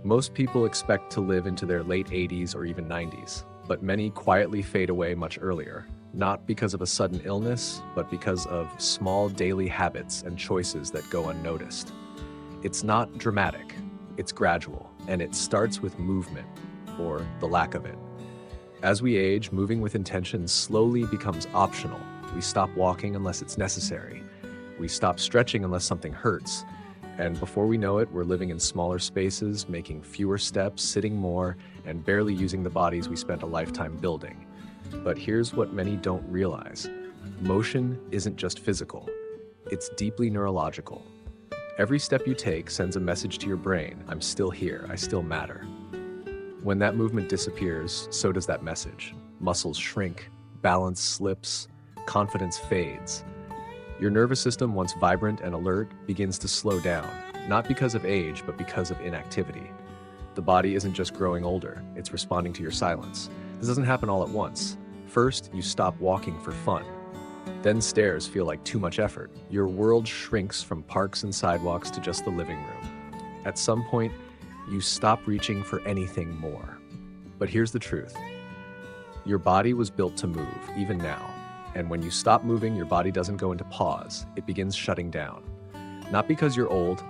Most people expect to live into their late 80s or even 90s, but many quietly fade away much earlier, not because of a sudden illness, but because of small daily habits and choices that go unnoticed. It's not dramatic, it's gradual, and it starts with movement, or the lack of it. As we age, moving with intention slowly becomes optional. We stop walking unless it's necessary. We stop stretching unless something hurts. And before we know it, we're living in smaller spaces, making fewer steps, sitting more, and barely using the bodies we spent a lifetime building. But here's what many don't realize. Motion isn't just physical. It's deeply neurological. Every step you take sends a message to your brain, I'm still here, I still matter. When that movement disappears, so does that message. Muscles shrink, balance slips, confidence fades. Your nervous system, once vibrant and alert, begins to slow down, not because of age, but because of inactivity. The body isn't just growing older, it's responding to your silence. This doesn't happen all at once. First, you stop walking for fun. Then stairs feel like too much effort. Your world shrinks from parks and sidewalks to just the living room. At some point, you stop reaching for anything more. But here's the truth. Your body was built to move, even now. And when you stop moving, your body doesn't go into pause. It begins shutting down. Not because you're old,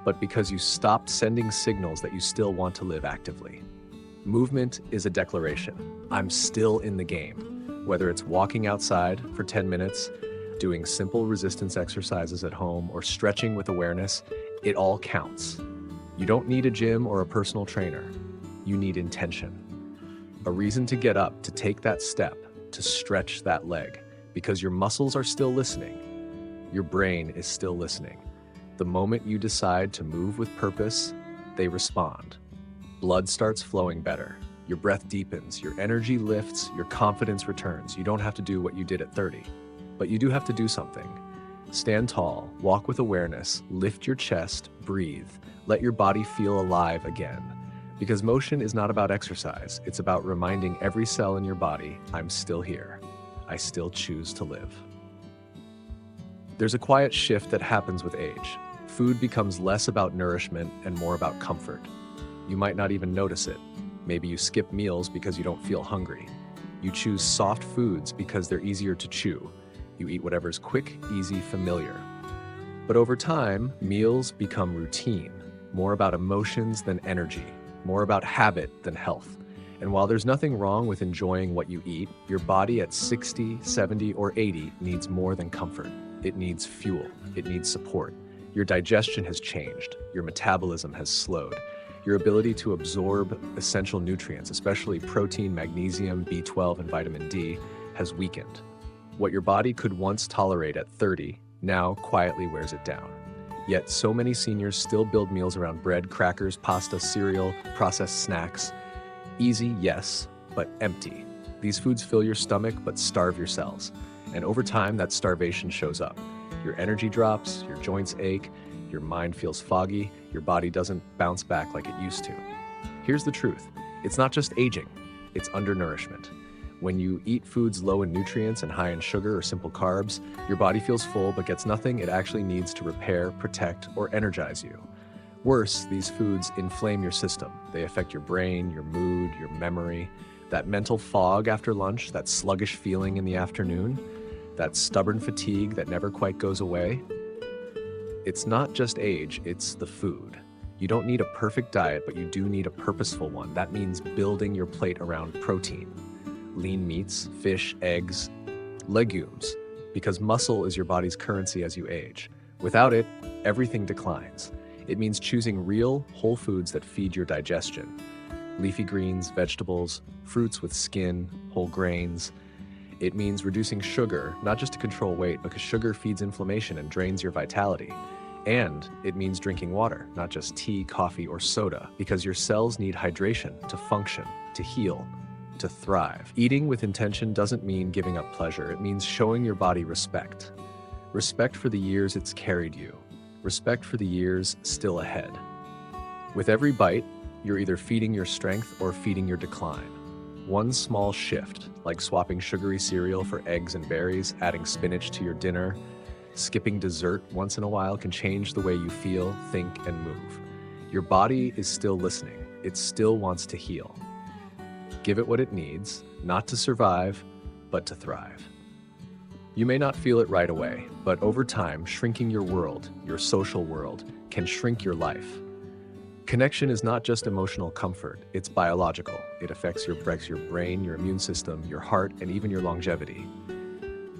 but because you stopped sending signals that you still want to live actively. Movement is a declaration. I'm still in the game. Whether it's walking outside for 10 minutes, doing simple resistance exercises at home, or stretching with awareness, it all counts. You don't need a gym or a personal trainer. You need intention. A reason to get up, to take that step, to stretch that leg. Because your muscles are still listening. Your brain is still listening. The moment you decide to move with purpose, they respond. Blood starts flowing better. Your breath deepens, your energy lifts, your confidence returns. You don't have to do what you did at 30, but you do have to do something. Stand tall, walk with awareness, lift your chest, breathe. Let your body feel alive again. Because motion is not about exercise. It's about reminding every cell in your body, I'm still here. I still choose to live. There's a quiet shift that happens with age. Food becomes less about nourishment and more about comfort. You might not even notice it. Maybe you skip meals because you don't feel hungry. You choose soft foods because they're easier to chew. You eat whatever's quick, easy, familiar. But over time, meals become routine, more about emotions than energy, more about habit than health. And while there's nothing wrong with enjoying what you eat, your body at 60, 70, or 80 needs more than comfort. It needs fuel. It needs support. Your digestion has changed. Your metabolism has slowed. Your ability to absorb essential nutrients, especially protein, magnesium, B12, and vitamin D, has weakened. What your body could once tolerate at 30 now quietly wears it down. Yet so many seniors still build meals around bread, crackers, pasta, cereal, processed snacks. Easy, yes, but empty. These foods fill your stomach but starve your cells. And over time, that starvation shows up. Your energy drops, your joints ache, your mind feels foggy, your body doesn't bounce back like it used to. Here's the truth. It's not just aging, it's undernourishment. When you eat foods low in nutrients and high in sugar or simple carbs, your body feels full but gets nothing it actually needs to repair, protect, or energize you. Worse, these foods inflame your system. They affect your brain, your mood, your memory. That mental fog after lunch, that sluggish feeling in the afternoon, that stubborn fatigue that never quite goes away. It's not just age, it's the food. You don't need a perfect diet, but you do need a purposeful one. That means building your plate around protein, lean meats, fish, eggs, legumes, because muscle is your body's currency as you age. Without it, everything declines. It means choosing real, whole foods that feed your digestion. Leafy greens, vegetables, fruits with skin, whole grains. It means reducing sugar, not just to control weight, because sugar feeds inflammation and drains your vitality. And it means drinking water, not just tea, coffee, or soda, because your cells need hydration to function, to heal, to thrive. Eating with intention doesn't mean giving up pleasure. It means showing your body respect. Respect for the years it's carried you. Respect for the years still ahead. With every bite, you're either feeding your strength or feeding your decline. One small shift, like swapping sugary cereal for eggs and berries, adding spinach to your dinner, skipping dessert once in a while, can change the way you feel, think, and move. Your body is still listening. it still wants to heal. Give it what it needs, not to survive, but to thrive. You may not feel it right away, but over time, shrinking your world, your social world, can shrink your life. Connection is not just emotional comfort, it's biological. It affects your brain, your immune system, your heart, and even your longevity.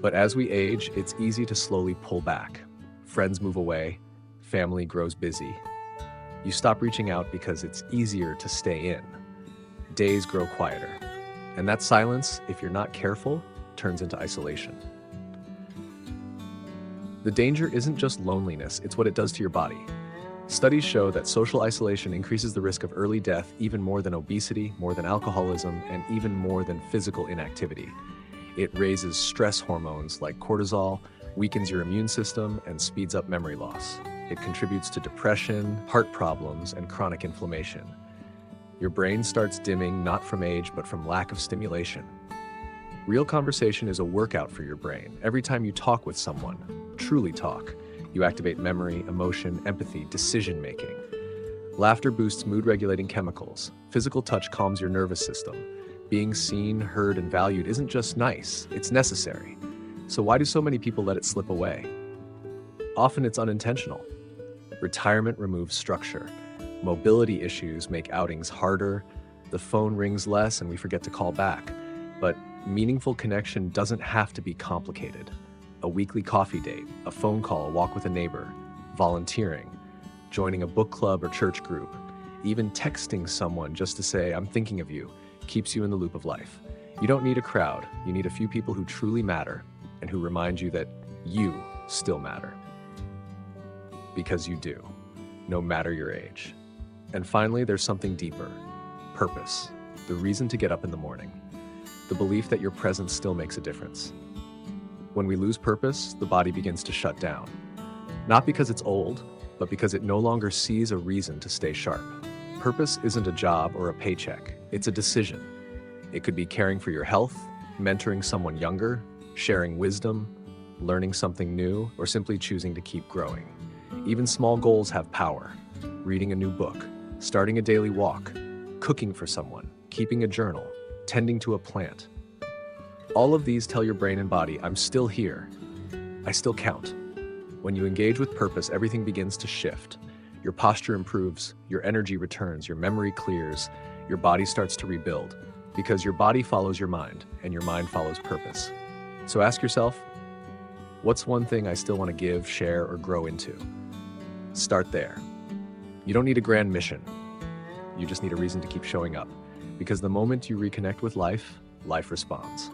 But as we age, it's easy to slowly pull back. Friends move away, family grows busy. You stop reaching out because it's easier to stay in. Days grow quieter. And that silence, if you're not careful, turns into isolation. The danger isn't just loneliness, it's what it does to your body. Studies show that social isolation increases the risk of early death even more than obesity, more than alcoholism, and even more than physical inactivity. It raises stress hormones like cortisol, weakens your immune system, and speeds up memory loss. It contributes to depression, heart problems, and chronic inflammation. Your brain starts dimming not from age, but from lack of stimulation. Real conversation is a workout for your brain. Every time you talk with someone, truly talk, you activate memory, emotion, empathy, decision-making. Laughter boosts mood-regulating chemicals. Physical touch calms your nervous system. Being seen, heard, and valued isn't just nice, it's necessary. So why do so many people let it slip away? Often it's unintentional. Retirement removes structure. Mobility issues make outings harder. The phone rings less and we forget to call back. But meaningful connection doesn't have to be complicated. A weekly coffee date, a phone call, a walk with a neighbor, volunteering, joining a book club or church group, even texting someone just to say, "I'm thinking of you," keeps you in the loop of life. You don't need a crowd. You need a few people who truly matter and who remind you that you still matter. Because you do, no matter your age. And finally, there's something deeper. Purpose. The reason to get up in the morning. The belief that your presence still makes a difference. When we lose purpose, the body begins to shut down. Not because it's old, but because it no longer sees a reason to stay sharp. Purpose isn't a job or a paycheck, it's a decision. It could be caring for your health, mentoring someone younger, sharing wisdom, learning something new, or simply choosing to keep growing. Even small goals have power. Reading a new book, starting a daily walk, cooking for someone, keeping a journal, tending to a plant. All of these tell your brain and body, I'm still here. I still count. When you engage with purpose, everything begins to shift. Your posture improves, your energy returns, your memory clears, your body starts to rebuild. Because your body follows your mind, and your mind follows purpose. So ask yourself, what's one thing I still want to give, share, or grow into? Start there. You don't need a grand mission. You just need a reason to keep showing up. Because the moment you reconnect with life, life responds.